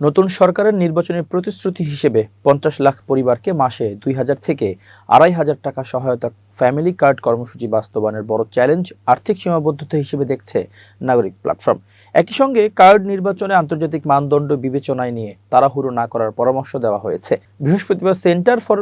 নতুন সরকারের নির্বাচনের প্রতিশ্রুতি হিসেবে ৫০ লাখ পরিবারকে মাসে ২,০০০ থেকে ২,৫০০ টাকা সহায়তা ফ্যামিলি কার্ড কর্মসূচি বাস্তবায়নের বড় চ্যালেঞ্জ আর্থিক সীমাবদ্ধতা হিসেবে দেখছে নাগরিক প্ল্যাটফর্ম। একই সঙ্গে কার্ড নির্বাচনে আন্তর্জাতিক মানদণ্ড বিবেচনায় নিয়ে তাড়াহুড়ো না করার পরামর্শ দেওয়া হয়েছে। বৃহস্পতিবার সেন্টার ফর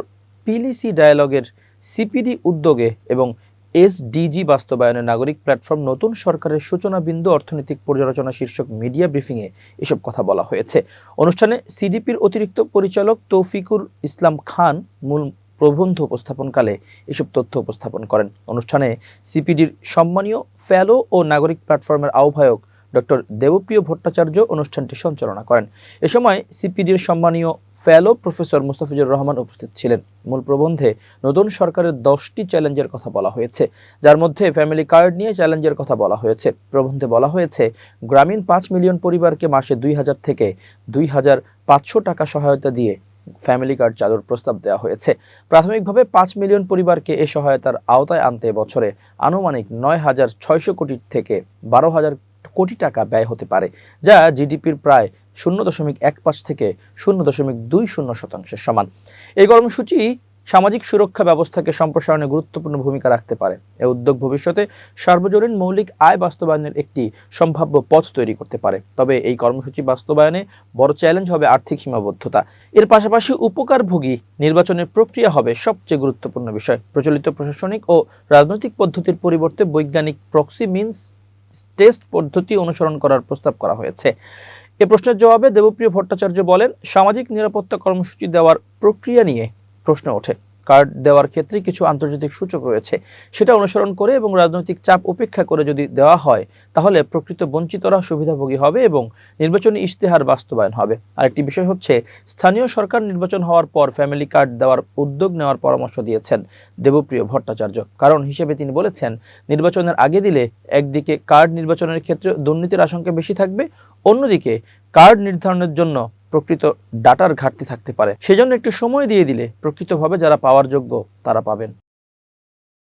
পিলিসি ডায়ালগের সিপিডি উদ্যোগে এবং এসডিজি বাস্তবায়নে নাগরিক প্ল্যাটফর্ম নতুন সরকারের সূচনা বিন্দু অর্থনৈতিক পর্যালোচনা শীর্ষক মিডিয়া ব্রিফিংয়ে এসব কথা বলা হয়েছে। অনুষ্ঠানে সিডিপির অতিরিক্ত পরিচালক তৌফিকুর ইসলাম খান মূল প্রবন্ধ উপস্থাপনকালে এসব তথ্য উপস্থাপন করেন। অনুষ্ঠানে সিপিডির সম্মানীয় ফেলো ও নাগরিক প্ল্যাটফর্মের আহ্বায়ক ডক্টর দেবপ্রিয় ভট্টাচার্য অনুষ্ঠানটি সঞ্চালনা করেন। এ সময় সিপিডির সম্মানীয় ফেলো প্রফেসর মুস্তাফিজুর রহমান উপস্থিত ছিলেন। মূল প্রবন্ধে নতুন সরকারের ১০টি চ্যালেঞ্জের কথা বলা হয়েছে, যার মধ্যে ফ্যামিলি কার্ড নিয়ে চ্যালেঞ্জের কথা বলা হয়েছে। প্রবন্ধে বলা হয়েছে, গ্রামীণ ৫ মিলিয়ন পরিবারকে মাসে ২,০০০ থেকে ২,৫০০ টাকা সহায়তা দিয়ে ফ্যামিলি কার্ড চালুর প্রস্তাব দেওয়া হয়েছে। প্রাথমিকভাবে ৫ মিলিয়ন পরিবারকে এ সহায়তার আওতায় আনতে বছরে আনুমানিক ৯,৬০০ কোটি থেকে ১২,০০০ কোটি টাকা ব্যয় হতে পারে, যা জিডিপির প্রায় ০.১৫ থেকে ০.২০% সমান। এই কর্মসূচি সামাজিক সুরক্ষা ব্যবস্থাকে সম্প্রসারণে গুরুত্বপূর্ণ ভূমিকা রাখতে পারে। এই উদ্যোগ ভবিষ্যতে সার্বজনীন মৌলিক আয় বাস্তবায়নের একটি সম্ভাব্য পথ তৈরি করতে পারে। তবে এই কর্মসূচি বাস্তবায়নে বড় চ্যালেঞ্জ হবে আর্থিক সীমাবদ্ধতা। এর পাশাপাশি উপকারভোগী নির্বাচনের প্রক্রিয়া হবে সবচেয়ে গুরুত্বপূর্ণ বিষয়। প্রচলিত প্রশাসনিক ও রাজনৈতিক পদ্ধতির পরিবর্তে বৈজ্ঞানিক প্রক্সি মিনস টেস্ট পদ্ধতি অনুসরণ করার প্রস্তাব করা হয়েছে। এ প্রশ্নের জবাবে দেবপ্রিয় ভট্টাচার্য বলেন, সামাজিক নিরাপত্তা কর্মসূচি দেওয়ার প্রক্রিয়া নিয়ে প্রশ্ন ওঠে। কার্ড দেওয়ার ক্ষেত্রে কিছু আন্তর্জাতিক সূচক রয়েছে, সেটা অনুসরণ করে এবং রাজনৈতিক চাপ উপেক্ষা করে যদি দেওয়া হয়, তাহলে প্রকৃত বঞ্চিতরা সুবিধাভোগী হবে এবং নির্বাচনী ইশতেহার বাস্তবায়ন হবে। আরেকটি বিষয় হচ্ছে, স্থানীয় সরকার নির্বাচন হওয়ার পর ফ্যামিলি কার্ড দেওয়ার উদ্যোগ নেওয়ার পরামর্শ দিয়েছেন দেবপ্রিয় ভট্টাচার্য। কারণ হিসেবে তিনি বলেছেন, নির্বাচনের আগে দিলে একদিকে কার্ড নির্বাচনের ক্ষেত্রে দুর্নীতির আশঙ্কা বেশি থাকবে, অন্যদিকে কার্ড নির্ধারণের জন্য প্রকৃত ডাটার ঘাটতি থাকতে পারে। সেজন্য একটু সময় দিয়ে দিলে প্রকৃতভাবে যারা পাওয়ার যোগ্য তারা পাবেন।